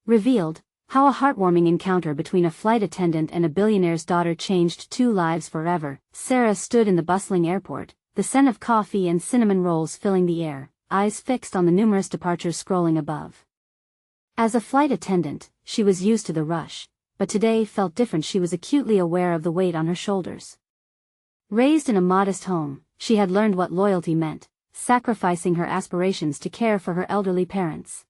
Revealed, how a heartwarming encounter between a flight attendant and a billionaire's daughter changed two lives forever. Sarah stood in the bustling airport, the scent of coffee and cinnamon rolls filling the air, eyes fixed on the numerous departures scrolling above. As a flight attendant, she was used to the rush, but today felt different. She was acutely aware of the weight on her shoulders. Raised in a modest home, she had learned what loyalty meant, sacrificing her aspirations to care for her elderly parents.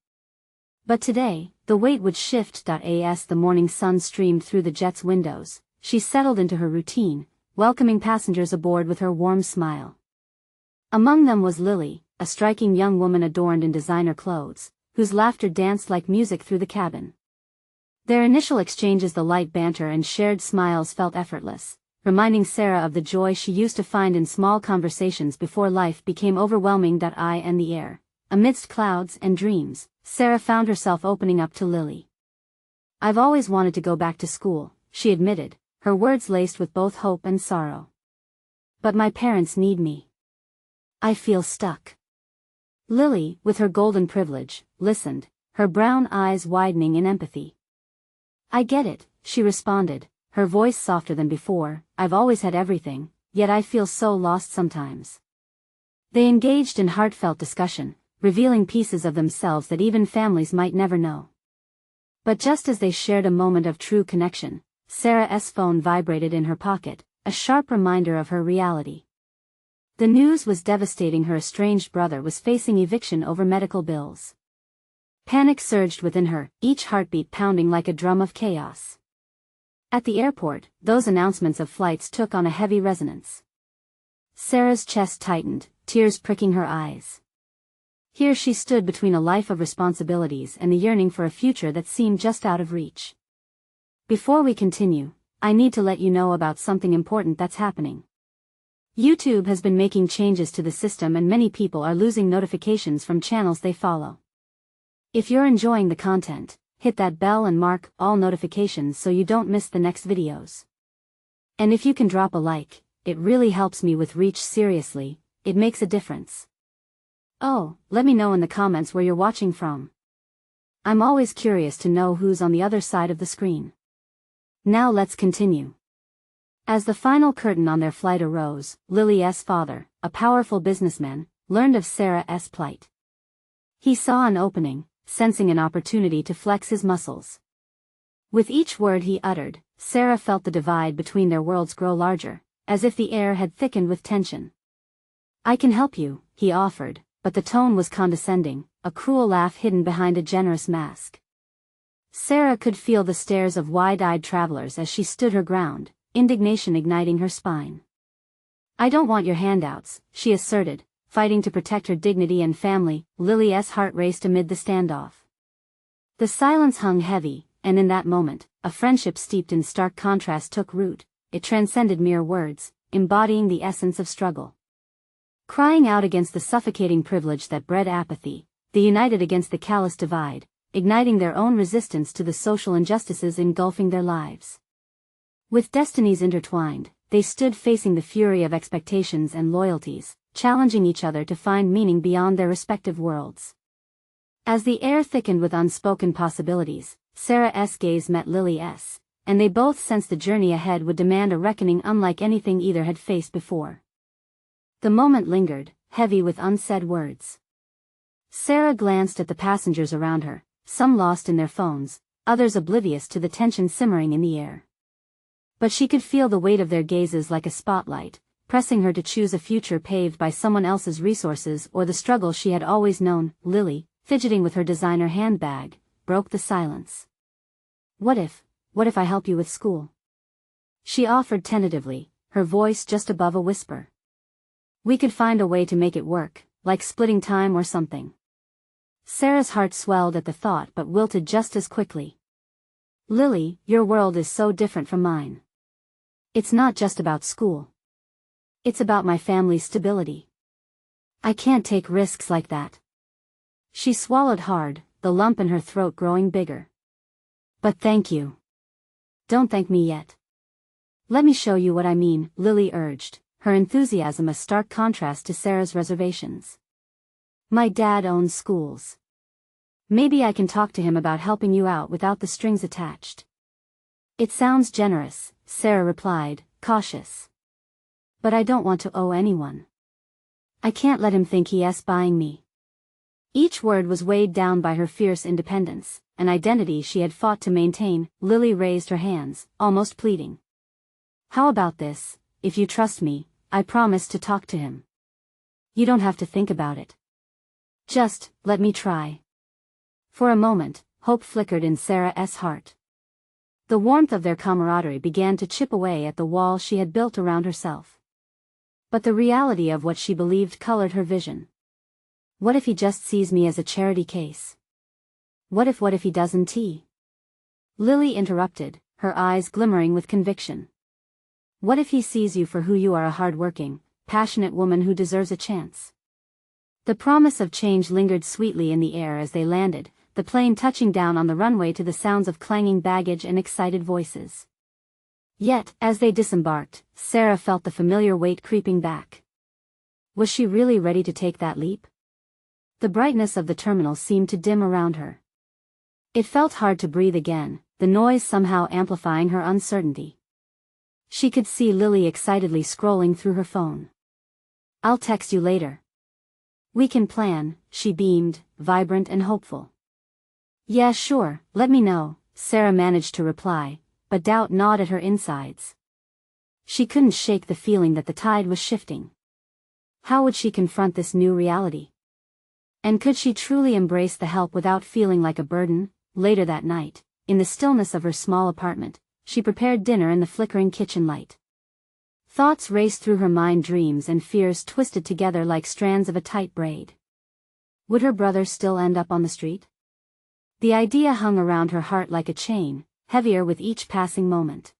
But today, the weight would shift. As the morning sun streamed through the jet's windows, she settled into her routine, welcoming passengers aboard with her warm smile. Among them was Lily, a striking young woman adorned in designer clothes, whose laughter danced like music through the cabin. Their initial exchanges, the light banter and shared smiles, felt effortless, reminding Sarah of the joy she used to find in small conversations before life became overwhelming. I and the air. Amidst clouds and dreams, Sarah found herself opening up to Lily. "I've always wanted to go back to school," she admitted, her words laced with both hope and sorrow. "But my parents need me. I feel stuck." Lily, with her golden privilege, listened, her brown eyes widening in empathy. "I get it," she responded, her voice softer than before. "I've always had everything, yet I feel so lost sometimes." They engaged in heartfelt discussion, revealing pieces of themselves that even families might never know. But just as they shared a moment of true connection, Sarah's phone vibrated in her pocket, a sharp reminder of her reality. The news was devastating. Her estranged brother was facing eviction over medical bills. Panic surged within her, each heartbeat pounding like a drum of chaos. At the airport, those announcements of flights took on a heavy resonance. Sarah's chest tightened, tears pricking her eyes. Here she stood between a life of responsibilities and the yearning for a future that seemed just out of reach. "Before we continue, I need to let you know about something important that's happening. YouTube has been making changes to the system and many people are losing notifications from channels they follow. If you're enjoying the content, hit that bell and mark all notifications so you don't miss the next videos. And if you can drop a like, it really helps me with reach. Seriously, it makes a difference. Oh, let me know in the comments where you're watching from. I'm always curious to know who's on the other side of the screen." Now let's continue. As the final curtain on their flight arose, Lily's father, a powerful businessman, learned of Sarah's plight. He saw an opening, sensing an opportunity to flex his muscles. With each word he uttered, Sarah felt the divide between their worlds grow larger, as if the air had thickened with tension. "I can help you," he offered, but the tone was condescending, a cruel laugh hidden behind a generous mask. Sarah could feel the stares of wide-eyed travelers as she stood her ground, indignation igniting her spine. "I don't want your handouts," she asserted, fighting to protect her dignity and family. Lily's heart raced amid the standoff. The silence hung heavy, and in that moment, a friendship steeped in stark contrast took root. It transcended mere words, embodying the essence of struggle. Crying out against the suffocating privilege that bred apathy, they united against the callous divide, igniting their own resistance to the social injustices engulfing their lives. With destinies intertwined, they stood facing the fury of expectations and loyalties, challenging each other to find meaning beyond their respective worlds. As the air thickened with unspoken possibilities, Sarah's gaze met Lily's, and they both sensed the journey ahead would demand a reckoning unlike anything either had faced before. The moment lingered, heavy with unsaid words. Sarah glanced at the passengers around her, some lost in their phones, others oblivious to the tension simmering in the air. But she could feel the weight of their gazes like a spotlight, pressing her to choose a future paved by someone else's resources or the struggle she had always known. Lily, fidgeting with her designer handbag, broke the silence. What if I help you with school?" she offered tentatively, her voice just above a whisper. "We could find a way to make it work, like splitting time or something." Sarah's heart swelled at the thought but wilted just as quickly. "Lily, your world is so different from mine. It's not just about school. It's about my family's stability. I can't take risks like that." She swallowed hard, the lump in her throat growing bigger. "But thank you." "Don't thank me yet. Let me show you what I mean," Lily urged, her enthusiasm a stark contrast to Sarah's reservations. "My dad owns schools. Maybe I can talk to him about helping you out without the strings attached. It sounds generous, Sarah replied, cautious. But I don't want to owe anyone. I can't let him think he's buying me. Each word was weighed down by her fierce independence, an identity she had fought to maintain. Lily raised her hands, almost pleading. How about this? If you trust me, I promise to talk to him. You don't have to think about it. Just, let me try. For a moment, hope flickered in Sarah's heart. The warmth of their camaraderie began to chip away at the wall she had built around herself. But the reality of what she believed colored her vision. What if he just sees me as a charity case? What if he doesn't? Lily interrupted, her eyes glimmering with conviction. What if he sees you for who you are, a hard-working, passionate woman who deserves a chance? The promise of change lingered sweetly in the air as they landed, the plane touching down on the runway to the sounds of clanging baggage and excited voices. Yet, as they disembarked, Sarah felt the familiar weight creeping back. Was she really ready to take that leap? The brightness of the terminal seemed to dim around her. It felt hard to breathe again, the noise somehow amplifying her uncertainty. She could see Lily excitedly scrolling through her phone. I'll text you later. We can plan, she beamed, vibrant and hopeful. Yeah, sure, let me know, Sarah managed to reply, but doubt gnawed at her insides. She couldn't shake the feeling that the tide was shifting. How would she confront this new reality? And could she truly embrace the help without feeling like a burden? Later that night, in the stillness of her small apartment, she prepared dinner in the flickering kitchen light. Thoughts raced through her mind, dreams and fears twisted together like strands of a tight braid. Would her brother still end up on the street? The idea hung around her heart like a chain, heavier with each passing moment.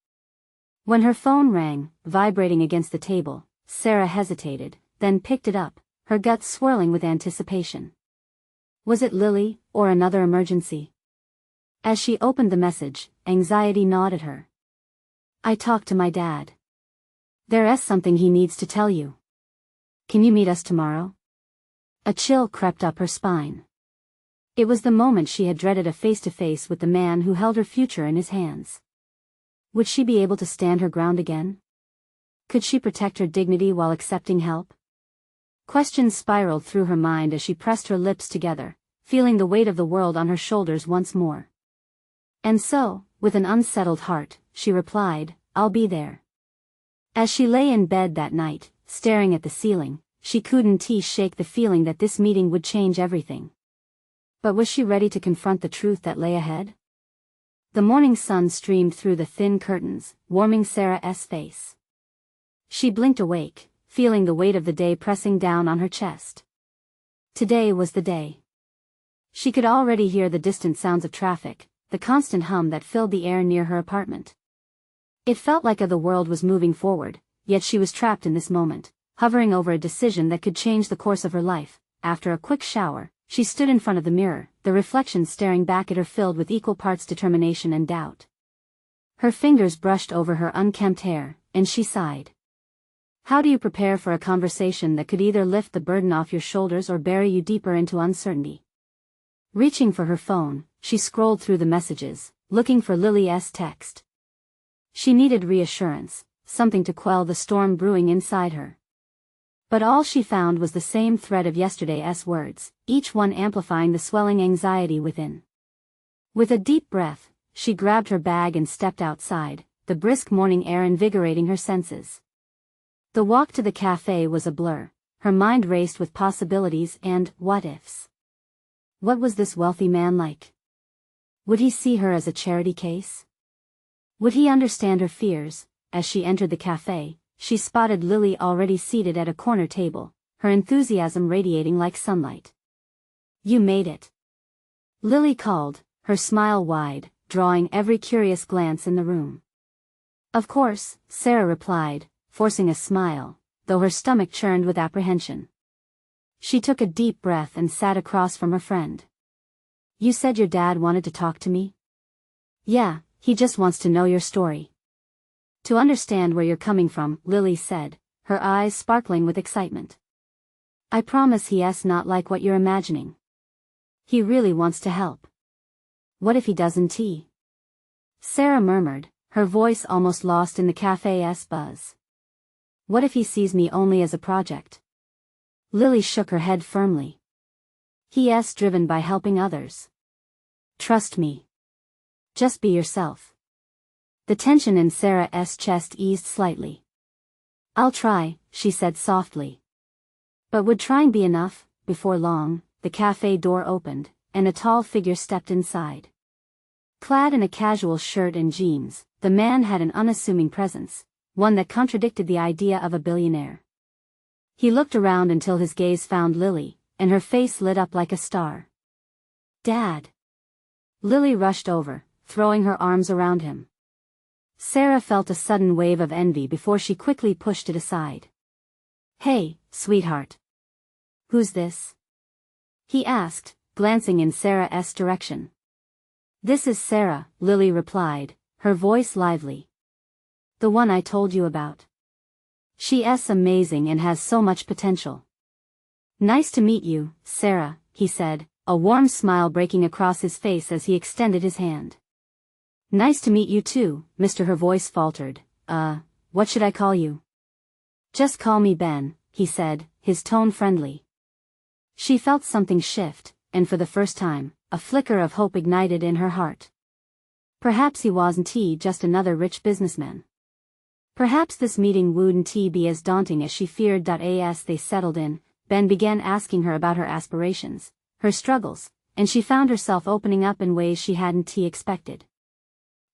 When her phone rang, vibrating against the table, Sarah hesitated, then picked it up, her guts swirling with anticipation. Was it Lily, or another emergency? As she opened the message, anxiety gnawed at her. I talked to my dad. There's something he needs to tell you. Can you meet us tomorrow? A chill crept up her spine. It was the moment she had dreaded, a face-to-face with the man who held her future in his hands. Would she be able to stand her ground again? Could she protect her dignity while accepting help? Questions spiraled through her mind as she pressed her lips together, feeling the weight of the world on her shoulders once more. And so, with an unsettled heart, she replied, I'll be there. As she lay in bed that night, staring at the ceiling, she couldn't shake the feeling that this meeting would change everything. But was she ready to confront the truth that lay ahead? The morning sun streamed through the thin curtains, warming Sarah's face. She blinked awake, feeling the weight of the day pressing down on her chest. Today was the day. She could already hear the distant sounds of traffic, the constant hum that filled the air near her apartment. It felt like the world was moving forward, yet she was trapped in this moment, hovering over a decision that could change the course of her life. After a quick shower, she stood in front of the mirror, the reflection staring back at her filled with equal parts determination and doubt. Her fingers brushed over her unkempt hair, and she sighed. How do you prepare for a conversation that could either lift the burden off your shoulders or bury you deeper into uncertainty? Reaching for her phone, she scrolled through the messages, looking for Lily's text. She needed reassurance, something to quell the storm brewing inside her. But all she found was the same thread of yesterday's words, each one amplifying the swelling anxiety within. With a deep breath, she grabbed her bag and stepped outside, the brisk morning air invigorating her senses. The walk to the cafe was a blur, her mind raced with possibilities and what-ifs. What was this wealthy man like? Would he see her as a charity case? Would he understand her fears? As she entered the cafe, she spotted Lily already seated at a corner table, her enthusiasm radiating like sunlight. You made it. Lily called, her smile wide, drawing every curious glance in the room. Of course, Sarah replied, forcing a smile, though her stomach churned with apprehension. She took a deep breath and sat across from her friend. You said your dad wanted to talk to me? Yeah, he just wants to know your story. To understand where you're coming from, Lily said, her eyes sparkling with excitement. I promise he's not like what you're imagining. He really wants to help. What if he doesn't? Sarah murmured, her voice almost lost in the cafe's buzz. What if he sees me only as a project? Lily shook her head firmly. He's driven by helping others. Trust me. Just be yourself. The tension in Sarah's chest eased slightly. I'll try, she said softly. But would trying be enough? Before long, the cafe door opened, and a tall figure stepped inside. Clad in a casual shirt and jeans, the man had an unassuming presence, one that contradicted the idea of a billionaire. He looked around until his gaze found Lily, and her face lit up like a star. Dad! Lily rushed over, throwing her arms around him. Sarah felt a sudden wave of envy before she quickly pushed it aside. Hey, sweetheart. Who's this? He asked, glancing in Sarah's direction. This is Sarah, Lily replied, her voice lively. The one I told you about. She's amazing and has so much potential. Nice to meet you, Sarah, he said, a warm smile breaking across his face as he extended his hand. Nice to meet you too, Mr. Her voice faltered. What should I call you? Just call me Ben, he said, his tone friendly. She felt something shift, and for the first time, a flicker of hope ignited in her heart. Perhaps he wasn't just another rich businessman. Perhaps this meeting wouldn't be as daunting as she feared. As they settled in, Ben began asking her about her aspirations, her struggles, and she found herself opening up in ways she hadn't expected.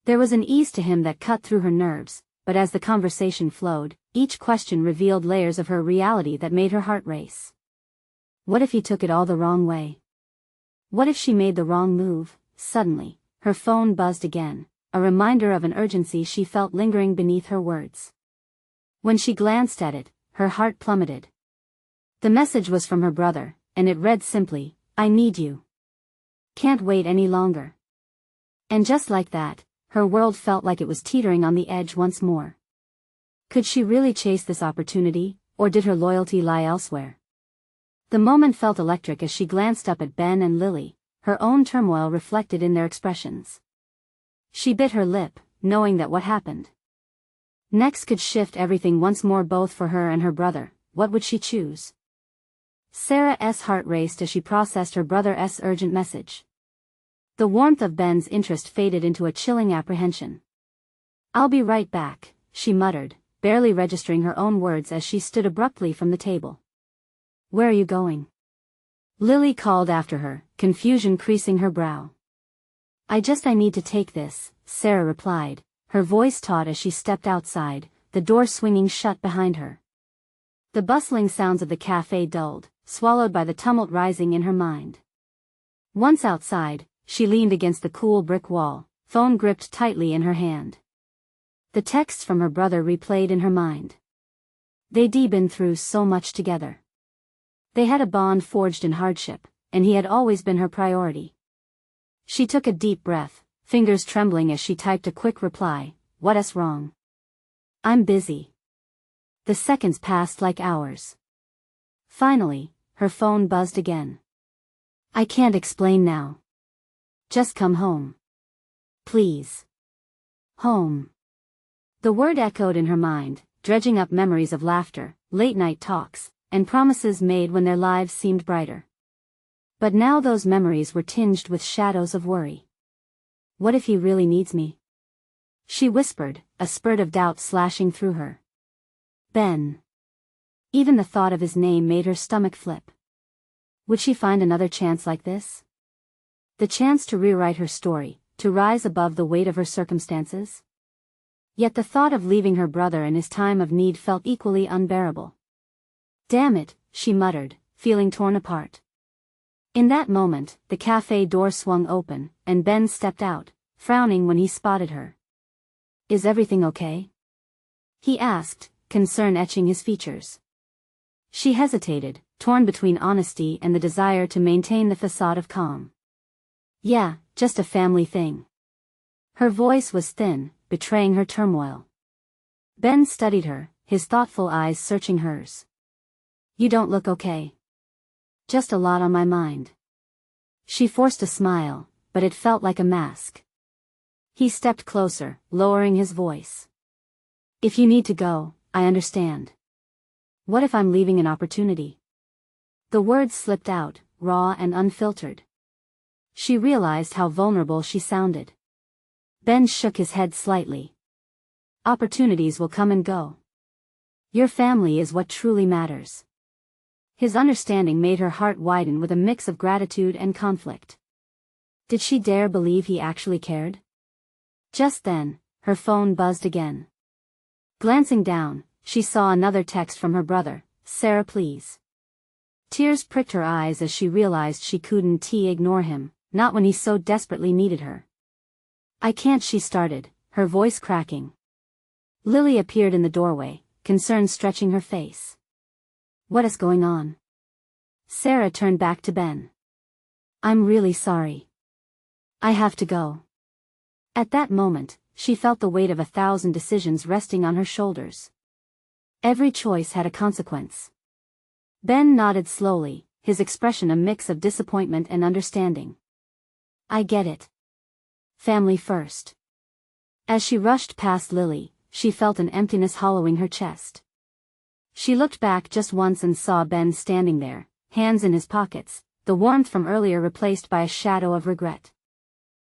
There was an ease to him that cut through her nerves, but as the conversation flowed, each question revealed layers of her reality that made her heart race. What if he took it all the wrong way? What if she made the wrong move? Suddenly, her phone buzzed again, a reminder of an urgency she felt lingering beneath her words. When she glanced at it, her heart plummeted. The message was from her brother, and it read simply, I need you. Can't wait any longer. And just like that, her world felt like it was teetering on the edge once more. Could she really chase this opportunity, or did her loyalty lie elsewhere? The moment felt electric as she glanced up at Ben and Lily, her own turmoil reflected in their expressions. She bit her lip, knowing that what happened next could shift everything once more, both for her and her brother. What would she choose? Sarah's heart raced as she processed her brother's urgent message. The warmth of Ben's interest faded into a chilling apprehension. I'll be right back, she muttered, barely registering her own words as she stood abruptly from the table. Where are you going? Lily called after her, confusion creasing her brow. I need to take this, Sarah replied, her voice taut as she stepped outside, the door swinging shut behind her. The bustling sounds of the cafe dulled, swallowed by the tumult rising in her mind. Once outside, she leaned against the cool brick wall, phone gripped tightly in her hand. The texts from her brother replayed in her mind. They'd been through so much together. They had a bond forged in hardship, and he had always been her priority. She took a deep breath, fingers trembling as she typed a quick reply, what's wrong? I'm busy. The seconds passed like hours. Finally, her phone buzzed again. I can't explain now. Just come home. Please. Home. The word echoed in her mind, dredging up memories of laughter, late-night talks, and promises made when their lives seemed brighter. But now those memories were tinged with shadows of worry. What if he really needs me? She whispered, a spurt of doubt slashing through her. Ben. Even the thought of his name made her stomach flip. Would she find another chance like this? The chance to rewrite her story, to rise above the weight of her circumstances? Yet the thought of leaving her brother in his time of need felt equally unbearable. Damn it, she muttered, feeling torn apart. In that moment, the cafe door swung open, and Ben stepped out, frowning when he spotted her. Is everything okay? He asked, concern etching his features. She hesitated, torn between honesty and the desire to maintain the facade of calm. Yeah, just a family thing. Her voice was thin, betraying her turmoil. Ben studied her, his thoughtful eyes searching hers. You don't look okay. Just a lot on my mind. She forced a smile, but it felt like a mask. He stepped closer, lowering his voice. If you need to go, I understand. What if I'm leaving an opportunity? The words slipped out, raw and unfiltered. She realized how vulnerable she sounded. Ben shook his head slightly. Opportunities will come and go. Your family is what truly matters. His understanding made her heart widen with a mix of gratitude and conflict. Did she dare believe he actually cared? Just then, her phone buzzed again. Glancing down, she saw another text from her brother, "Sarah, please." Tears pricked her eyes as she realized she couldn't ignore him, not when he so desperately needed her. I can't, she started, her voice cracking. Lily appeared in the doorway, concern stretching her face. What is going on? Sarah turned back to Ben. I'm really sorry. I have to go. At that moment, she felt the weight of 1,000 decisions resting on her shoulders. Every choice had a consequence. Ben nodded slowly, his expression a mix of disappointment and understanding. I get it. Family first. As she rushed past Lily, she felt an emptiness hollowing her chest. She looked back just once and saw Ben standing there, hands in his pockets, the warmth from earlier replaced by a shadow of regret.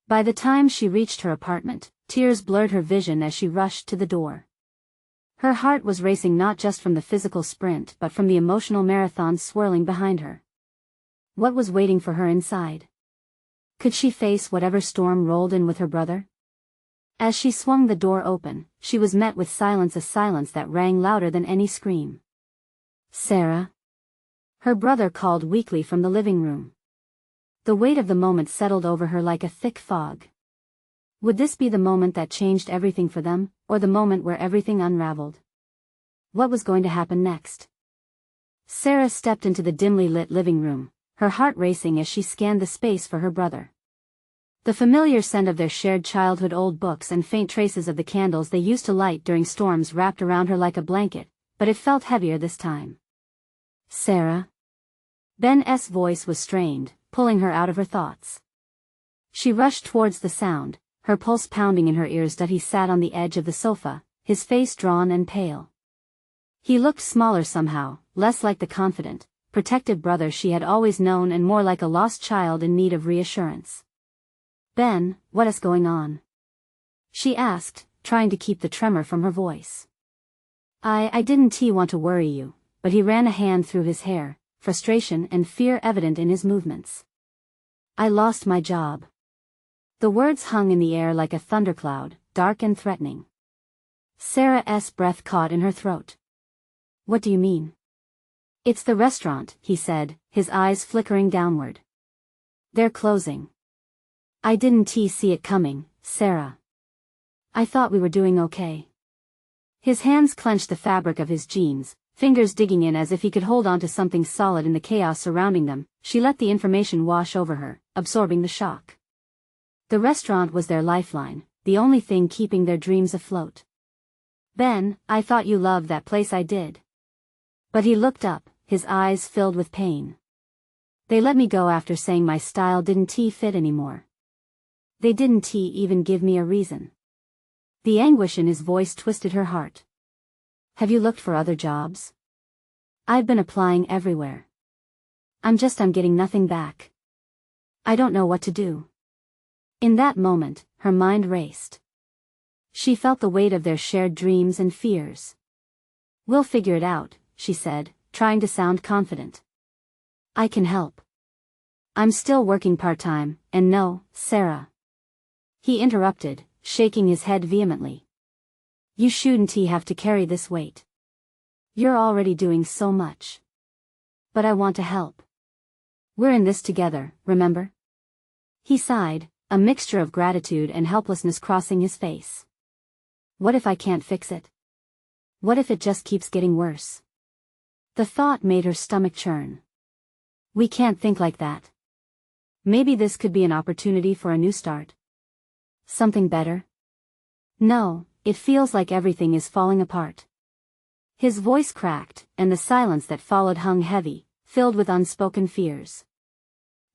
By the time she reached her apartment, tears blurred her vision as she rushed to the door. Her heart was racing not just from the physical sprint but from the emotional marathon swirling behind her. What was waiting for her inside? Could she face whatever storm rolled in with her brother? As she swung the door open, she was met with silence, a silence that rang louder than any scream. Sarah? Her brother called weakly from the living room. The weight of the moment settled over her like a thick fog. Would this be the moment that changed everything for them, or the moment where everything unraveled? What was going to happen next? Sarah stepped into the dimly lit living room, her heart racing as she scanned the space for her brother. The familiar scent of their shared childhood, old books and faint traces of the candles they used to light during storms wrapped around her like a blanket, but it felt heavier this time. Sarah? Ben's voice was strained, pulling her out of her thoughts. She rushed towards the sound, her pulse pounding in her ears. He sat on the edge of the sofa, his face drawn and pale. He looked smaller somehow, less like the confident, protective brother she had always known and more like a lost child in need of reassurance. Ben, what is going on? She asked, trying to keep the tremor from her voice. I didn't want to worry you, but he ran a hand through his hair, frustration and fear evident in his movements. I lost my job. The words hung in the air like a thundercloud, dark and threatening. Sarah's breath caught in her throat. What do you mean? It's the restaurant, he said, his eyes flickering downward. They're closing. I didn't see it coming, Sarah. I thought we were doing okay. His hands clenched the fabric of his jeans, fingers digging in as if he could hold on to something solid in the chaos surrounding them. She let the information wash over her, absorbing the shock. The restaurant was their lifeline, the only thing keeping their dreams afloat. Ben, I thought you loved that place. I did. But he looked up, his eyes filled with pain. They let me go after saying my style didn't fit anymore. They didn't even give me a reason. The anguish in his voice twisted her heart. Have you looked for other jobs? I've been applying everywhere. I'm getting nothing back. I don't know what to do. In that moment, her mind raced. She felt the weight of their shared dreams and fears. We'll figure it out, she said, trying to sound confident. I can help. I'm still working part-time, and no, Sarah. He interrupted, shaking his head vehemently. You shouldn't have to carry this weight. You're already doing so much. But I want to help. We're in this together, remember? He sighed, a mixture of gratitude and helplessness crossing his face. What if I can't fix it? What if it just keeps getting worse? The thought made her stomach churn. We can't think like that. Maybe this could be an opportunity for a new start. Something better? No, it feels like everything is falling apart. His voice cracked, and the silence that followed hung heavy, filled with unspoken fears.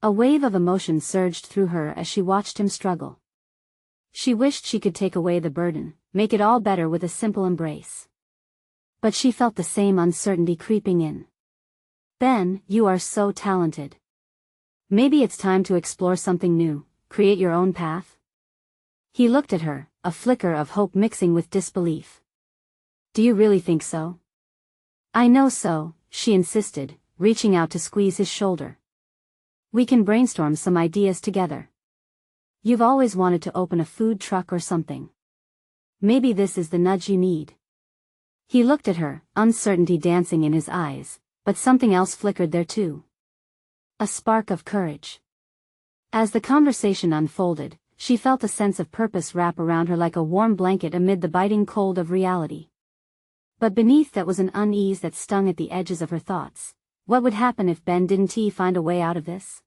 A wave of emotion surged through her as she watched him struggle. She wished she could take away the burden, make it all better with a simple embrace. But she felt the same uncertainty creeping in. Ben, you are so talented. Maybe it's time to explore something new, create your own path? He looked at her, a flicker of hope mixing with disbelief. Do you really think so? I know so, she insisted, reaching out to squeeze his shoulder. We can brainstorm some ideas together. You've always wanted to open a food truck or something. Maybe this is the nudge you need. He looked at her, uncertainty dancing in his eyes, but something else flickered there too. A spark of courage. As the conversation unfolded, she felt a sense of purpose wrap around her like a warm blanket amid the biting cold of reality. But beneath that was an unease that stung at the edges of her thoughts. What would happen if Ben didn't find a way out of this?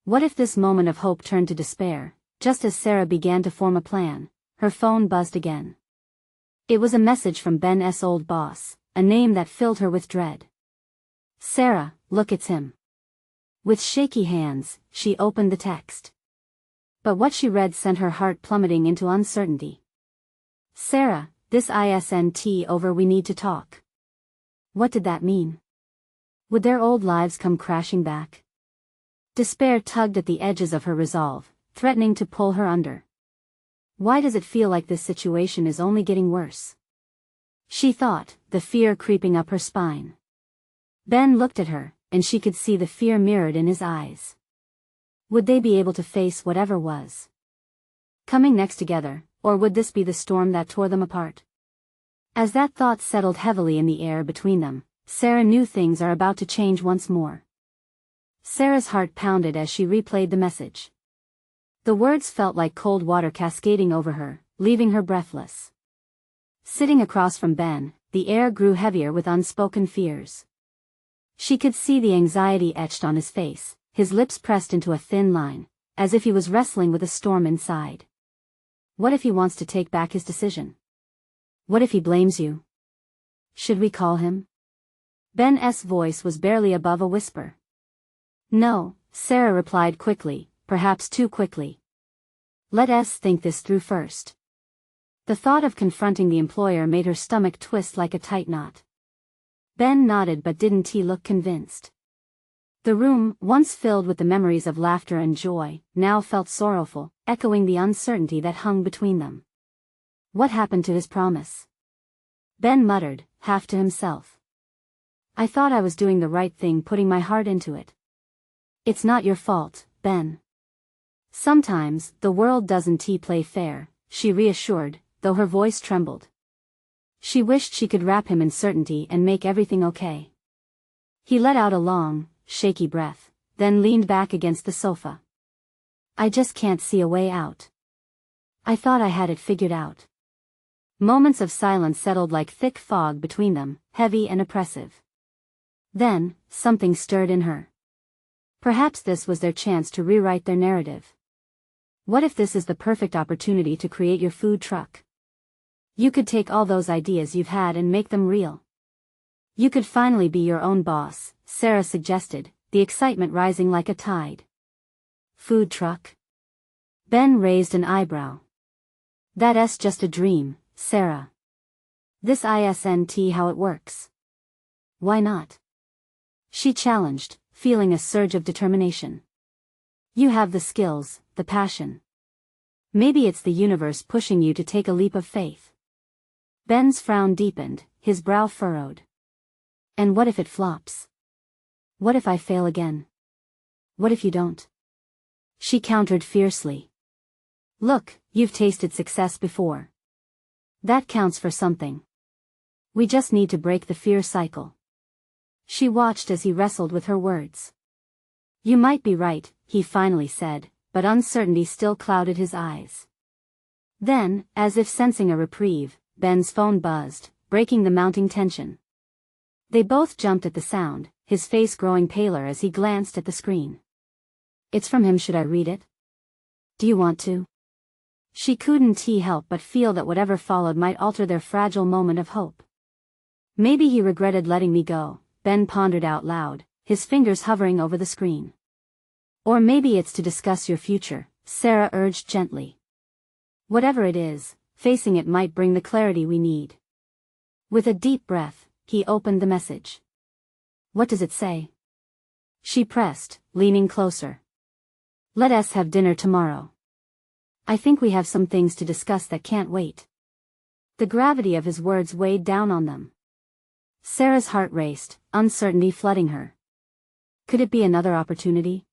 What if this moment of hope turned to despair? Just as Sarah began to form a plan, her phone buzzed again. It was a message from Ben's old boss, a name that filled her with dread. Sarah, look, it's him. With shaky hands, she opened the text. But what she read sent her heart plummeting into uncertainty. Sarah, this isn't over, we need to talk. What did that mean? Would their old lives come crashing back? Despair tugged at the edges of her resolve, threatening to pull her under. Why does it feel like this situation is only getting worse? She thought, the fear creeping up her spine. Ben looked at her, and she could see the fear mirrored in his eyes. Would they be able to face whatever was coming next together, or would this be the storm that tore them apart? As that thought settled heavily in the air between them, Sarah knew things are about to change once more. Sarah's heart pounded as she replayed the message. The words felt like cold water cascading over her, leaving her breathless. Sitting across from Ben, the air grew heavier with unspoken fears. She could see the anxiety etched on his face, his lips pressed into a thin line, as if he was wrestling with a storm inside. What if he wants to take back his decision? What if he blames you? Should we call him? Ben's voice was barely above a whisper. No, Sarah replied quickly, perhaps too quickly. Let us think this through first. The thought of confronting the employer made her stomach twist like a tight knot. Ben nodded, but didn't he look convinced? The room, once filled with the memories of laughter and joy, now felt sorrowful, echoing the uncertainty that hung between them. What happened to his promise? Ben muttered, half to himself. I thought I was doing the right thing, putting my heart into it. It's not your fault, Ben. Sometimes, the world doesn't play fair, she reassured, though her voice trembled. She wished she could wrap him in certainty and make everything okay. He let out a long, shaky breath, then leaned back against the sofa. I just can't see a way out. I thought I had it figured out. Moments of silence settled like thick fog between them, heavy and oppressive. Then, something stirred in her. Perhaps this was their chance to rewrite their narrative. What if this is the perfect opportunity to create your food truck? You could take all those ideas you've had and make them real. You could finally be your own boss, Sarah suggested, the excitement rising like a tide. Food truck? Ben raised an eyebrow. That's just a dream, Sarah. This isn't how it works. Why not? She challenged, feeling a surge of determination. You have the skills, the passion. Maybe it's the universe pushing you to take a leap of faith. Ben's frown deepened, his brow furrowed. And what if it flops? What if I fail again? What if you don't? She countered fiercely. Look, you've tasted success before. That counts for something. We just need to break the fear cycle. She watched as he wrestled with her words. You might be right, he finally said, but uncertainty still clouded his eyes. Then, as if sensing a reprieve, Ben's phone buzzed, breaking the mounting tension. They both jumped at the sound, his face growing paler as he glanced at the screen. It's from him. Should I read it? Do you want to? She couldn't help but feel that whatever followed might alter their fragile moment of hope. Maybe he regretted letting me go, Ben pondered out loud, his fingers hovering over the screen. Or maybe it's to discuss your future, Sarah urged gently. Whatever it is, facing it might bring the clarity we need. With a deep breath, he opened the message. What does it say? She pressed, leaning closer. Let us have dinner tomorrow. I think we have some things to discuss that can't wait. The gravity of his words weighed down on them. Sarah's heart raced, uncertainty flooding her. Could it be another opportunity?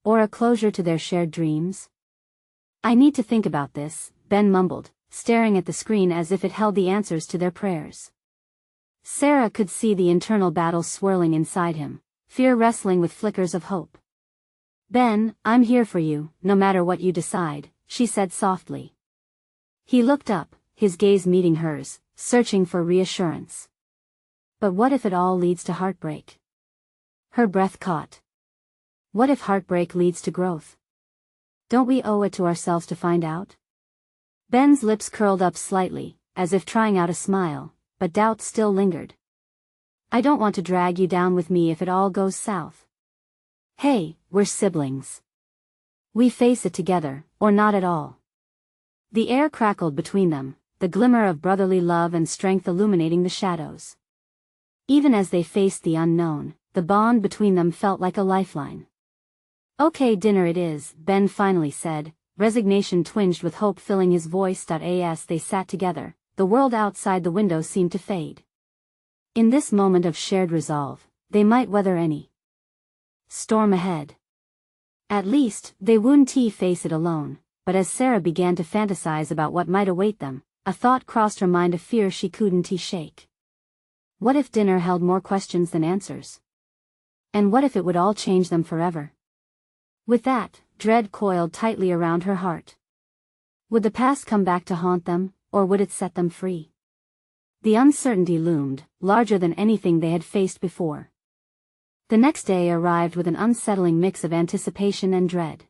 Or a closure to their shared dreams? I need to think about this, Ben mumbled, staring at the screen as if it held the answers to their prayers. Sarah could see the internal battle swirling inside him, fear wrestling with flickers of hope. Ben, I'm here for you, no matter what you decide, she said softly. He looked up, his gaze meeting hers, searching for reassurance. But what if it all leads to heartbreak? Her breath caught. What if heartbreak leads to growth? Don't we owe it to ourselves to find out? Ben's lips curled up slightly, as if trying out a smile, but doubt still lingered. I don't want to drag you down with me if it all goes south. Hey, we're siblings. We face it together, or not at all. The air crackled between them, the glimmer of brotherly love and strength illuminating the shadows. Even as they faced the unknown, the bond between them felt like a lifeline. Okay, dinner it is, Ben finally said, resignation twinged with hope filling his voice. As they sat together, the world outside the window seemed to fade. In this moment of shared resolve, they might weather any storm ahead. At least, they wouldn't face it alone, but as Sarah began to fantasize about what might await them, a thought crossed her mind, a fear she couldn't shake. What if dinner held more questions than answers? And what if it would all change them forever? With that, dread coiled tightly around her heart. Would the past come back to haunt them, or would it set them free? The uncertainty loomed, larger than anything they had faced before. The next day arrived with an unsettling mix of anticipation and dread.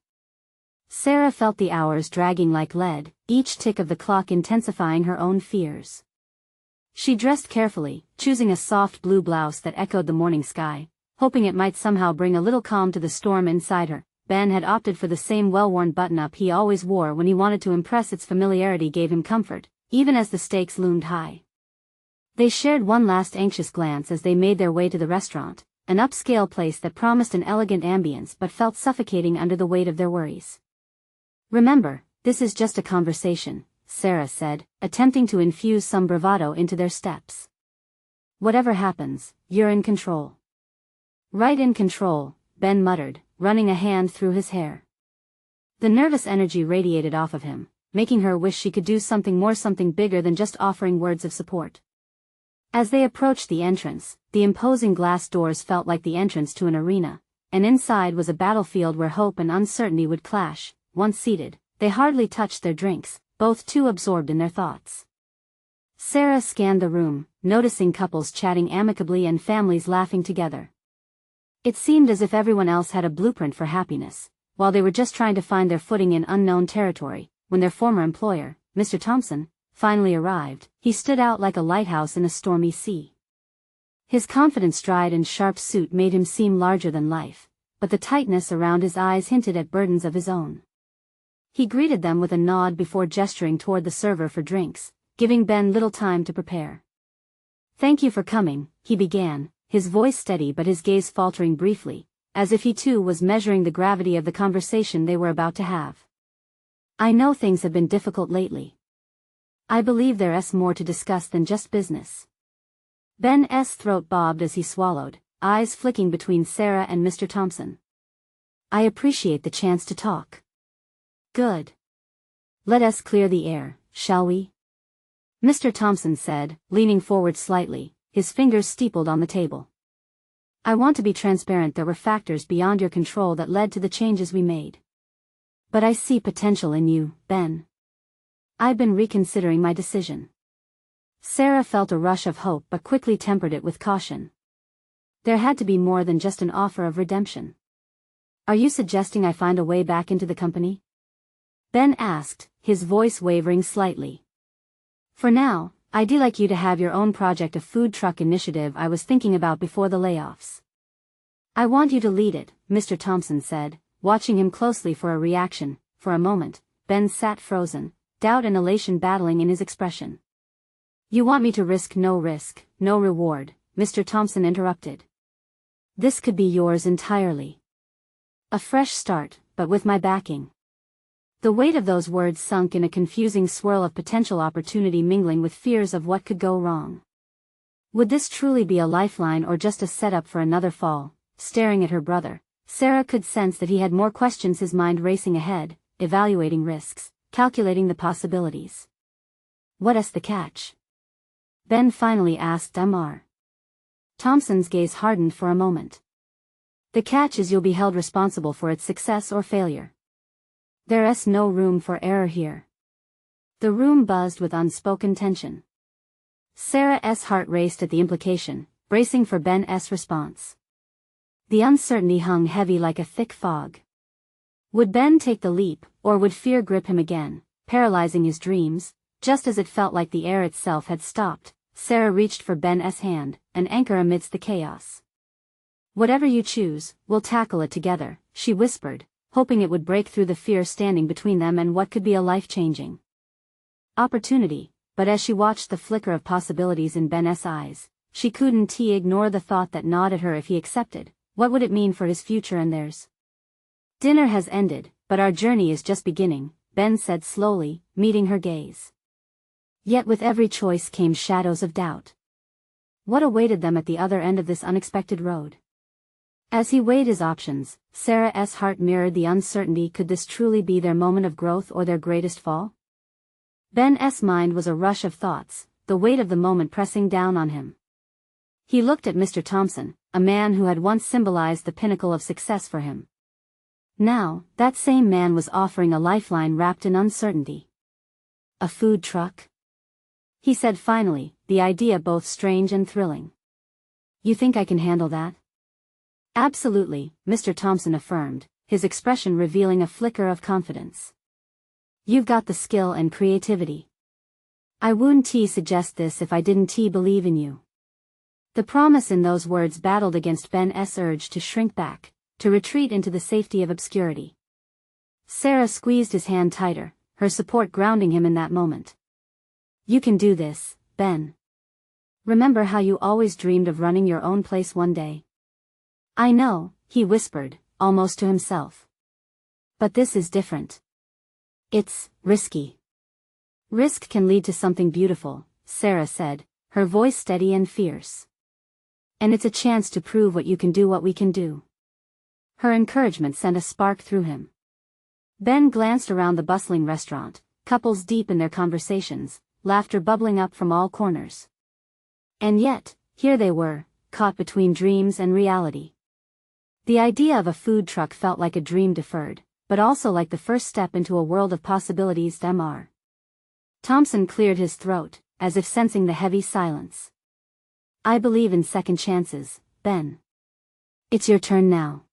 Sarah felt the hours dragging like lead, each tick of the clock intensifying her own fears. She dressed carefully, choosing a soft blue blouse that echoed the morning sky, hoping it might somehow bring a little calm to the storm inside her. Ben had opted for the same well-worn button-up he always wore when he wanted to impress. Its familiarity gave him comfort, even as the stakes loomed high. They shared one last anxious glance as they made their way to the restaurant, an upscale place that promised an elegant ambience but felt suffocating under the weight of their worries. Remember, this is just a conversation, Sarah said, attempting to infuse some bravado into their steps. Whatever happens, you're in control. Right, in control, Ben muttered, running a hand through his hair. The nervous energy radiated off of him, making her wish she could do something more, something bigger than just offering words of support. As they approached the entrance, the imposing glass doors felt like the entrance to an arena, and inside was a battlefield where hope and uncertainty would clash. Once seated, they hardly touched their drinks, both too absorbed in their thoughts. Sarah scanned the room, noticing couples chatting amicably and families laughing together. It seemed as if everyone else had a blueprint for happiness, while they were just trying to find their footing in unknown territory. When their former employer, Mr. Thompson, finally arrived, he stood out like a lighthouse in a stormy sea. His confident stride and sharp suit made him seem larger than life, but the tightness around his eyes hinted at burdens of his own. He greeted them with a nod before gesturing toward the server for drinks, giving Ben little time to prepare. Thank you for coming, he began, his voice steady but his gaze faltering briefly, as if he too was measuring the gravity of the conversation they were about to have. I know things have been difficult lately. I believe there's more to discuss than just business. Ben's throat bobbed as he swallowed, eyes flicking between Sarah and Mr. Thompson. I appreciate the chance to talk. Good. Let us clear the air, shall we? Mr. Thompson said, leaning forward slightly, his fingers steepled on the table. I want to be transparent. There were factors beyond your control that led to the changes we made. But I see potential in you, Ben. I've been reconsidering my decision. Sarah felt a rush of hope but quickly tempered it with caution. There had to be more than just an offer of redemption. Are you suggesting I find a way back into the company? Ben asked, his voice wavering slightly. For now, I'd like you to have your own project, a food truck initiative I was thinking about before the layoffs. I want you to lead it, Mr. Thompson said, watching him closely for a reaction. For a moment, Ben sat frozen, doubt and elation battling in his expression. "You want me to risk, no reward," Mr. Thompson interrupted. "This could be yours entirely. A fresh start, but with my backing." The weight of those words sunk in a confusing swirl of potential opportunity mingling with fears of what could go wrong. Would this truly be a lifeline or just a setup for another fall? Staring at her brother, Sarah could sense that he had more questions, his mind racing ahead, evaluating risks, calculating the possibilities. "What's the catch?" Ben finally asked Mr. Thompson's gaze hardened for a moment. "The catch is you'll be held responsible for its success or failure. There's no room for error here." The room buzzed with unspoken tension. Sarah's heart raced at the implication, bracing for Ben's response. The uncertainty hung heavy like a thick fog. Would Ben take the leap, or would fear grip him again, paralyzing his dreams? Just as it felt like the air itself had stopped, Sarah reached for Ben's hand, an anchor amidst the chaos. "Whatever you choose, we'll tackle it together," she whispered, hoping it would break through the fear standing between them and what could be a life-changing opportunity. But as she watched the flicker of possibilities in Ben's eyes, she couldn't ignore the thought that gnawed at her. If he accepted, what would it mean for his future and theirs? "Dinner has ended, but our journey is just beginning," Ben said slowly, meeting her gaze. Yet with every choice came shadows of doubt. What awaited them at the other end of this unexpected road? As he weighed his options, Sarah's heart mirrored the uncertainty. Could this truly be their moment of growth or their greatest fall? Ben's mind was a rush of thoughts, the weight of the moment pressing down on him. He looked at Mr. Thompson, a man who had once symbolized the pinnacle of success for him. Now, that same man was offering a lifeline wrapped in uncertainty. "A food truck?" he said finally, the idea both strange and thrilling. "You think I can handle that?" "Absolutely," Mr. Thompson affirmed, his expression revealing a flicker of confidence. "You've got the skill and creativity. I wouldn't suggest this if I didn't believe in you." The promise in those words battled against Ben's urge to shrink back, to retreat into the safety of obscurity. Sarah squeezed his hand tighter, her support grounding him in that moment. "You can do this, Ben. Remember how you always dreamed of running your own place one day?" "I know," he whispered, almost to himself. "But this is different. It's risky." "Risk can lead to something beautiful," Sarah said, her voice steady and fierce. "And it's a chance to prove what you can do, what we can do." Her encouragement sent a spark through him. Ben glanced around the bustling restaurant, couples deep in their conversations, laughter bubbling up from all corners. And yet, here they were, caught between dreams and reality. The idea of a food truck felt like a dream deferred, but also like the first step into a world of possibilities. Mr. Thompson cleared his throat, as if sensing the heavy silence. "I believe in second chances, Ben. It's your turn now.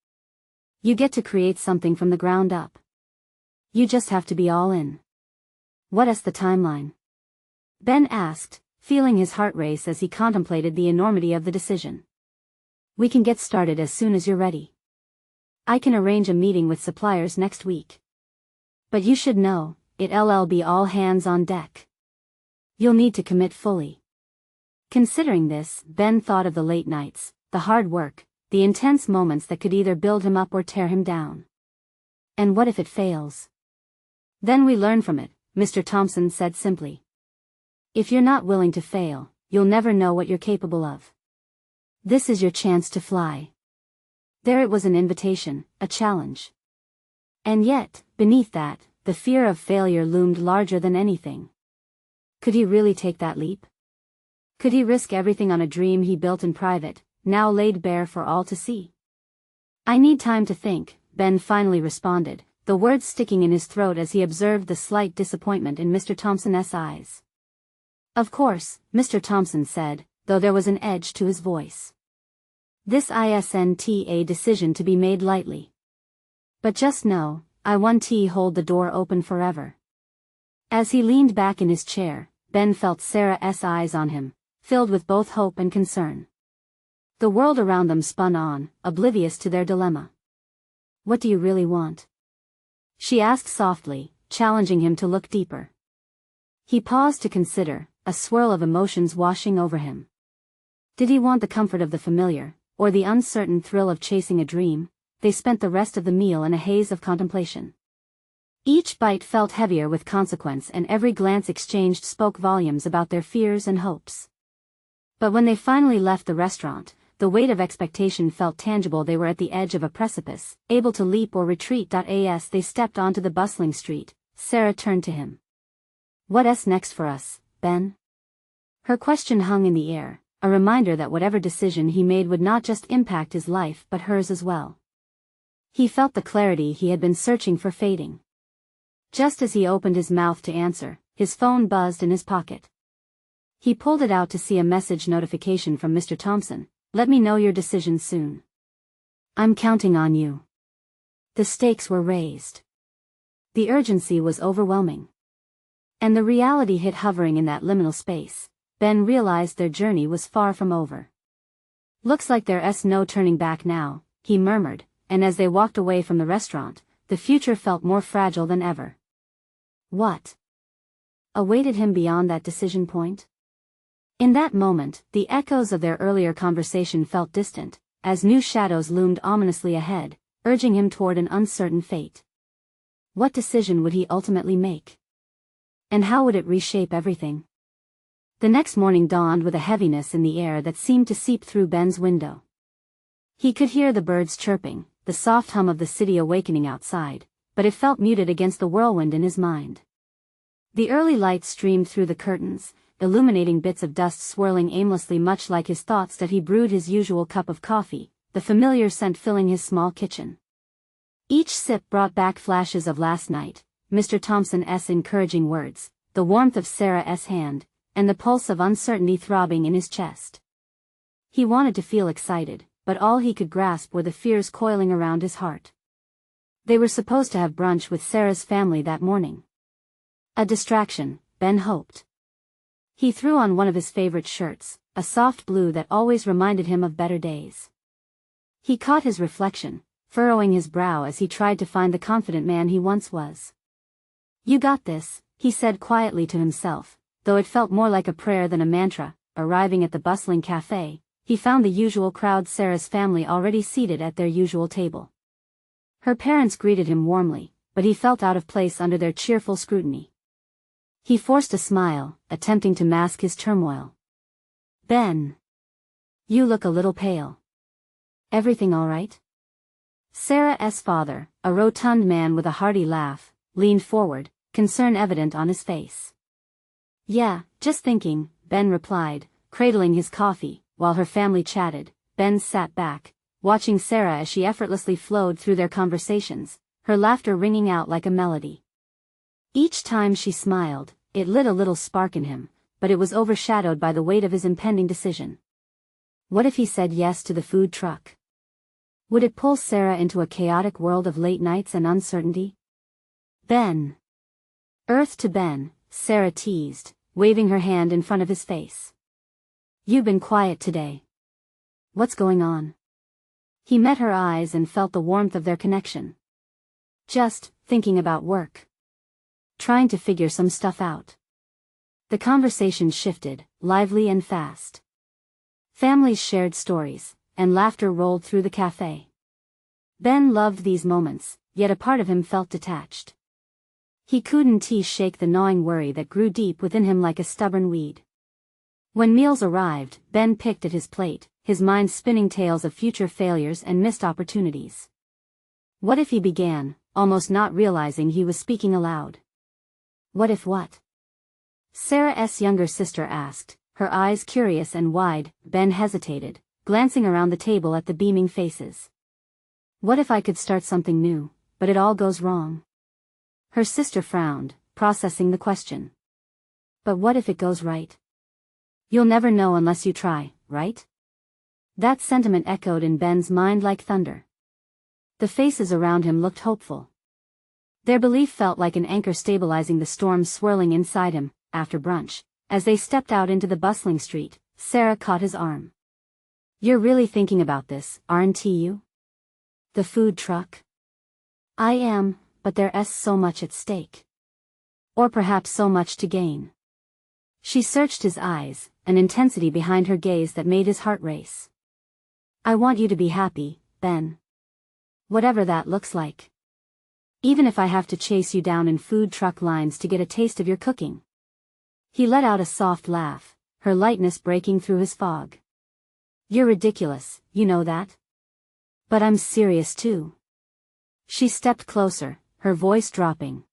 You get to create something from the ground up. You just have to be all in." "What's the timeline?" Ben asked, feeling his heart race as he contemplated the enormity of the decision. "We can get started as soon as you're ready. I can arrange a meeting with suppliers next week. But you should know, it'll be all hands on deck. You'll need to commit fully." Considering this, Ben thought of the late nights, the hard work, the intense moments that could either build him up or tear him down. "And what if it fails?" "Then we learn from it," Mr. Thompson said simply. "If you're not willing to fail, you'll never know what you're capable of. This is your chance to fly." There it was, an invitation, a challenge. And yet, beneath that, the fear of failure loomed larger than anything. Could he really take that leap? Could he risk everything on a dream he built in private, now laid bare for all to see? "I need time to think," Ben finally responded, the words sticking in his throat as he observed the slight disappointment in Mr. Thompson's eyes. "Of course," Mr. Thompson said, though there was an edge to his voice. "This isn't a decision to be made lightly. But just know, I won't hold the door open forever." As he leaned back in his chair, Ben felt Sarah's eyes on him, filled with both hope and concern. The world around them spun on, oblivious to their dilemma. What do you really want? She asked softly, challenging him to look deeper. He paused to consider, a swirl of emotions washing over him. Did he want the comfort of the familiar, or the uncertain thrill of chasing a dream? They spent the rest of the meal in a haze of contemplation. Each bite felt heavier with consequence, and every glance exchanged spoke volumes about their fears and hopes. But when they finally left the restaurant, the weight of expectation felt tangible. They were at the edge of a precipice, able to leap or retreat. As they stepped onto the bustling street, Sarah turned to him. "What's next for us, Ben?" Her question hung in the air, a reminder that whatever decision he made would not just impact his life but hers as well. He felt the clarity he had been searching for fading. Just as he opened his mouth to answer, his phone buzzed in his pocket. He pulled it out to see a message notification from Mr. Thompson. "Let me know your decision soon. I'm counting on you." The stakes were raised. The urgency was overwhelming. And the reality hit hovering in that liminal space. Ben realized their journey was far from over. "Looks like there's no turning back now," he murmured, and as they walked away from the restaurant, the future felt more fragile than ever. What awaited him beyond that decision point? In that moment, the echoes of their earlier conversation felt distant, as new shadows loomed ominously ahead, urging him toward an uncertain fate. What decision would he ultimately make? And how would it reshape everything? The next morning dawned with a heaviness in the air that seemed to seep through Ben's window. He could hear the birds chirping, the soft hum of the city awakening outside, but it felt muted against the whirlwind in his mind. The early light streamed through the curtains, illuminating bits of dust swirling aimlessly, much like his thoughts that he brewed his usual cup of coffee, the familiar scent filling his small kitchen. Each sip brought back flashes of last night, Mr. Thompson's encouraging words, the warmth of Sarah's hand, and the pulse of uncertainty throbbing in his chest. He wanted to feel excited, but all he could grasp were the fears coiling around his heart. They were supposed to have brunch with Sarah's family that morning. A distraction, Ben hoped. He threw on one of his favorite shirts, a soft blue that always reminded him of better days. He caught his reflection, furrowing his brow as he tried to find the confident man he once was. "You got this," he said quietly to himself, though it felt more like a prayer than a mantra. Arriving at the bustling cafe, he found the usual crowd, Sarah's family already seated at their usual table. Her parents greeted him warmly, but he felt out of place under their cheerful scrutiny. He forced a smile, attempting to mask his turmoil. "Ben, you look a little pale. Everything all right?" Sarah's father, a rotund man with a hearty laugh, leaned forward, concern evident on his face. "Yeah, just thinking," Ben replied, cradling his coffee. While her family chatted, Ben sat back, watching Sarah as she effortlessly flowed through their conversations, her laughter ringing out like a melody. Each time she smiled, it lit a little spark in him, but it was overshadowed by the weight of his impending decision. What if he said yes to the food truck? Would it pull Sarah into a chaotic world of late nights and uncertainty? "Ben." "Earth to Ben," Sarah teased, waving her hand in front of his face. "You've been quiet today. What's going on?" He met her eyes and felt the warmth of their connection. "Just thinking about work. Trying to figure some stuff out." The conversation shifted, lively and fast. Families shared stories, and laughter rolled through the cafe. Ben loved these moments, yet a part of him felt detached. He couldn't shake the gnawing worry that grew deep within him like a stubborn weed. When meals arrived, Ben picked at his plate, his mind spinning tales of future failures and missed opportunities. What if he began, almost not realizing he was speaking aloud? What if what? Sarah's younger sister asked, her eyes curious and wide. Ben hesitated, glancing around the table at the beaming faces. What if I could start something new, but it all goes wrong? Her sister frowned, processing the question. But what if it goes right? You'll never know unless you try, right? That sentiment echoed in Ben's mind like thunder. The faces around him looked hopeful. Their belief felt like an anchor stabilizing the storm swirling inside him. After brunch, as they stepped out into the bustling street, Sarah caught his arm. "You're really thinking about this, aren't you?" "The food truck?" I am, but there's so much at stake. Or perhaps so much to gain. She searched his eyes, an intensity behind her gaze that made his heart race. I want you to be happy, Ben. Whatever that looks like. Even if I have to chase you down in food truck lines to get a taste of your cooking. He let out a soft laugh, her lightness breaking through his fog. You're ridiculous, you know that? But I'm serious too. She stepped closer, her voice dropping.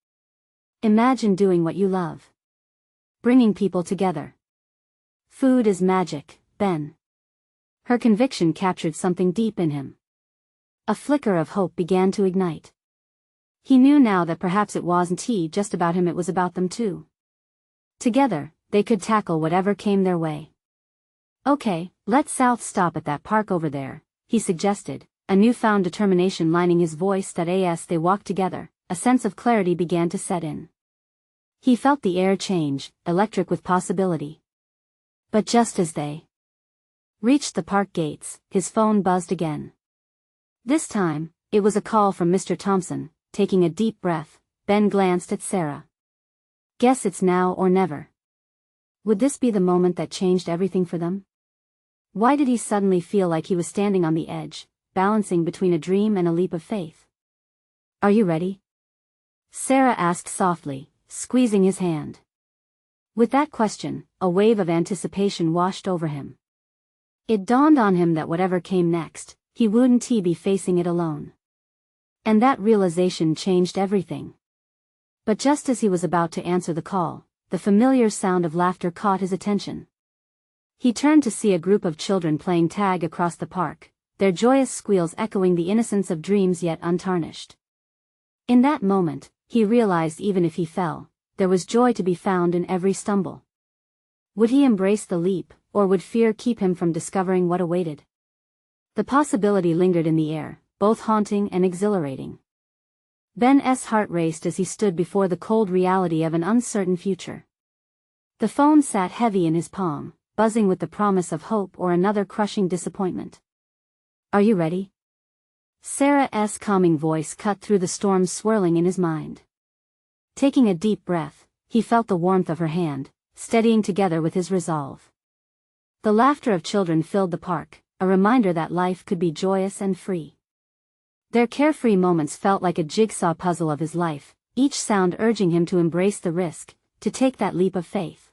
Imagine doing what you love. Bringing people together. Food is magic, Ben. Her conviction captured something deep in him. A flicker of hope began to ignite. He knew now that perhaps it wasn't just about him, it was about them too. Together, they could tackle whatever came their way. Okay, let's stop at that park over there, he suggested, a newfound determination lining his voice that as they walked together, a sense of clarity began to set in. He felt the air change, electric with possibility. But just as they reached the park gates, his phone buzzed again. This time, it was a call from Mr. Thompson. Taking a deep breath, Ben glanced at Sarah. Guess it's now or never. Would this be the moment that changed everything for them? Why did he suddenly feel like he was standing on the edge, balancing between a dream and a leap of faith? Are you ready? Sarah asked softly, squeezing his hand. With that question, a wave of anticipation washed over him. It dawned on him that whatever came next, he wouldn't be facing it alone. And that realization changed everything. But just as he was about to answer the call, the familiar sound of laughter caught his attention. He turned to see a group of children playing tag across the park, their joyous squeals echoing the innocence of dreams yet untarnished. In that moment, he realized even if he fell, there was joy to be found in every stumble. Would he embrace the leap, or would fear keep him from discovering what awaited? The possibility lingered in the air, both haunting and exhilarating. Ben's heart raced as he stood before the cold reality of an uncertain future. The phone sat heavy in his palm, buzzing with the promise of hope or another crushing disappointment. Are you ready? Sarah's calming voice cut through the storm swirling in his mind. Taking a deep breath, he felt the warmth of her hand, steadying together with his resolve. The laughter of children filled the park, a reminder that life could be joyous and free. Their carefree moments felt like a jigsaw puzzle of his life, each sound urging him to embrace the risk, to take that leap of faith.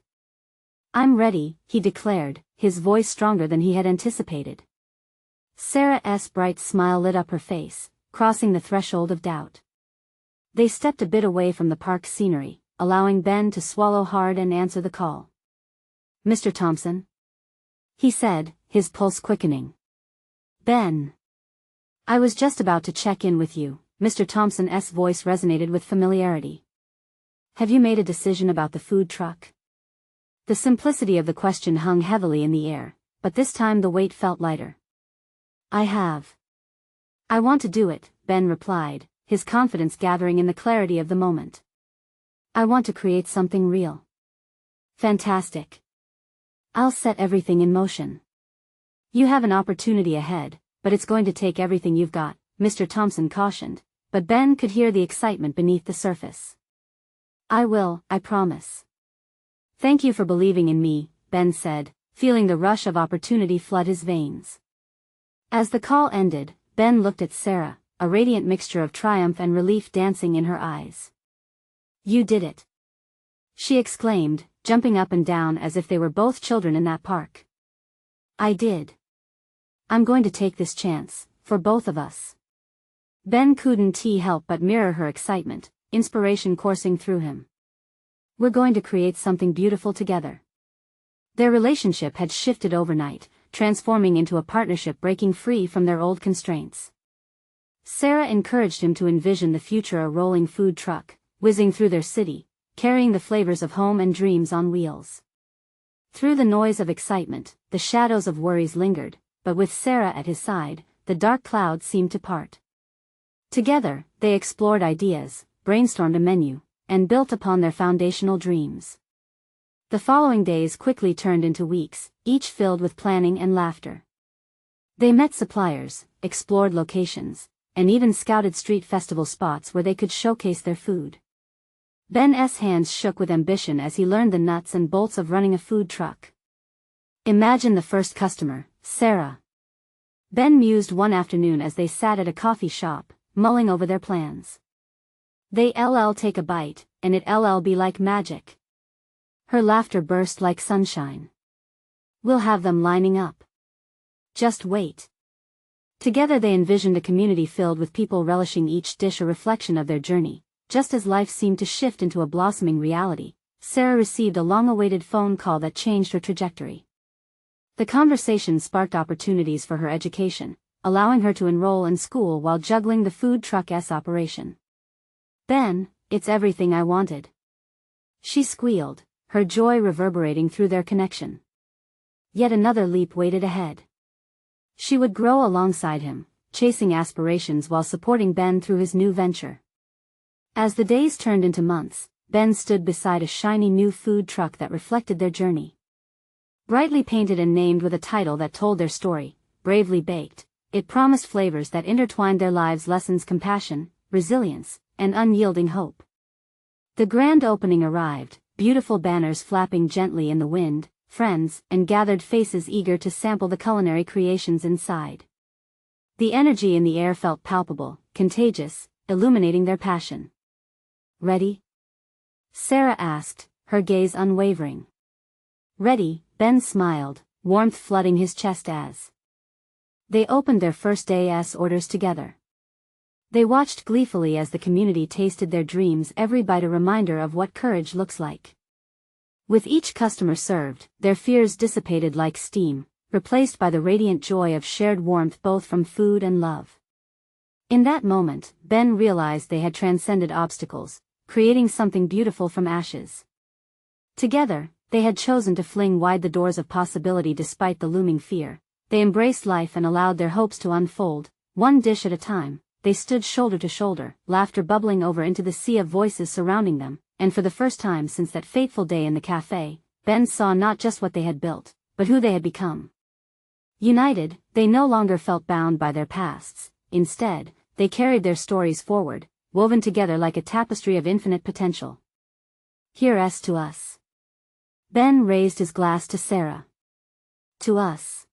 I'm ready, he declared, his voice stronger than he had anticipated. Sarah's bright smile lit up her face, crossing the threshold of doubt. They stepped a bit away from the park's scenery, allowing Ben to swallow hard and answer the call. Mr. Thompson? He said, his pulse quickening. Ben. I was just about to check in with you, Mr. Thompson's voice resonated with familiarity. Have you made a decision about the food truck? The simplicity of the question hung heavily in the air, but this time the weight felt lighter. I have. I want to do it, Ben replied, his confidence gathering in the clarity of the moment. I want to create something real. Fantastic. I'll set everything in motion. You have an opportunity ahead, but it's going to take everything you've got, Mr. Thompson cautioned, but Ben could hear the excitement beneath the surface. I will, I promise. Thank you for believing in me, Ben said, feeling the rush of opportunity flood his veins. As the call ended, Ben looked at Sarah, a radiant mixture of triumph and relief dancing in her eyes. You did it. She exclaimed, jumping up and down as if they were both children in that park. I did. I'm going to take this chance, for both of us. Ben couldn't help but mirror her excitement, inspiration coursing through him. We're going to create something beautiful together. Their relationship had shifted overnight, transforming into a partnership breaking free from their old constraints. Sarah encouraged him to envision the future a rolling food truck, whizzing through their city, carrying the flavors of home and dreams on wheels. Through the noise of excitement, the shadows of worries lingered, but with Sarah at his side, the dark clouds seemed to part. Together, they explored ideas, brainstormed a menu, and built upon their foundational dreams. The following days quickly turned into weeks, each filled with planning and laughter. They met suppliers, explored locations, and even scouted street festival spots where they could showcase their food. Ben's hands shook with ambition as he learned the nuts and bolts of running a food truck. Imagine the first customer, Sarah. Ben mused one afternoon as they sat at a coffee shop, mulling over their plans. They'll take a bite, and it'll be like magic. Her laughter burst like sunshine. We'll have them lining up. Just wait. Together they envisioned a community filled with people relishing each dish a reflection of their journey. Just as life seemed to shift into a blossoming reality, Sarah received a long-awaited phone call that changed her trajectory. The conversation sparked opportunities for her education, allowing her to enroll in school while juggling the food truck's operation. Ben, it's everything I wanted. She squealed, her joy reverberating through their connection. Yet another leap waited ahead. She would grow alongside him, chasing aspirations while supporting Ben through his new venture. As the days turned into months, Ben stood beside a shiny new food truck that reflected their journey. Brightly painted and named with a title that told their story, Bravely Baked, it promised flavors that intertwined their lives, lessons compassion, resilience, and unyielding hope. The grand opening arrived, beautiful banners flapping gently in the wind, friends and gathered faces eager to sample the culinary creations inside. The energy in the air felt palpable, contagious, illuminating their passion. Ready? Sarah asked, her gaze unwavering. Ready, Ben smiled, warmth flooding his chest as they opened their first day's orders together. They watched gleefully as the community tasted their dreams, every bite a reminder of what courage looks like. With each customer served, their fears dissipated like steam, replaced by the radiant joy of shared warmth both from food and love. In that moment, Ben realized they had transcended obstacles, creating something beautiful from ashes. Together, they had chosen to fling wide the doors of possibility despite the looming fear. They embraced life and allowed their hopes to unfold, one dish at a time. They stood shoulder to shoulder, laughter bubbling over into the sea of voices surrounding them, and for the first time since that fateful day in the cafe, Ben saw not just what they had built, but who they had become. United, they no longer felt bound by their pasts. Instead, they carried their stories forward, woven together like a tapestry of infinite potential. Here's to us. Ben raised his glass to Sarah. To us.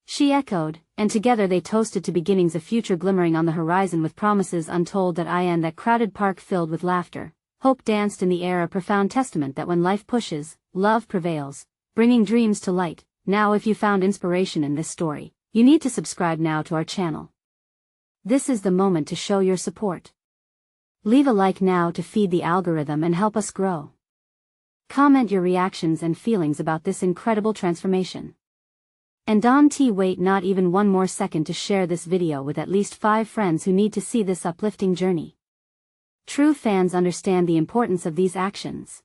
She echoed, and together they toasted to beginnings, a future glimmering on the horizon with promises untold. That crowded park filled with laughter, hope danced in the air, a profound testament that when life pushes, love prevails, bringing dreams to light. Now if you found inspiration in this story, you need to subscribe now to our channel. This is the moment to show your support. Leave a like now to feed the algorithm and help us grow. Comment your reactions and feelings about this incredible transformation. And don't wait not even one more second to share this video with at least 5 friends who need to see this uplifting journey. True fans understand the importance of these actions.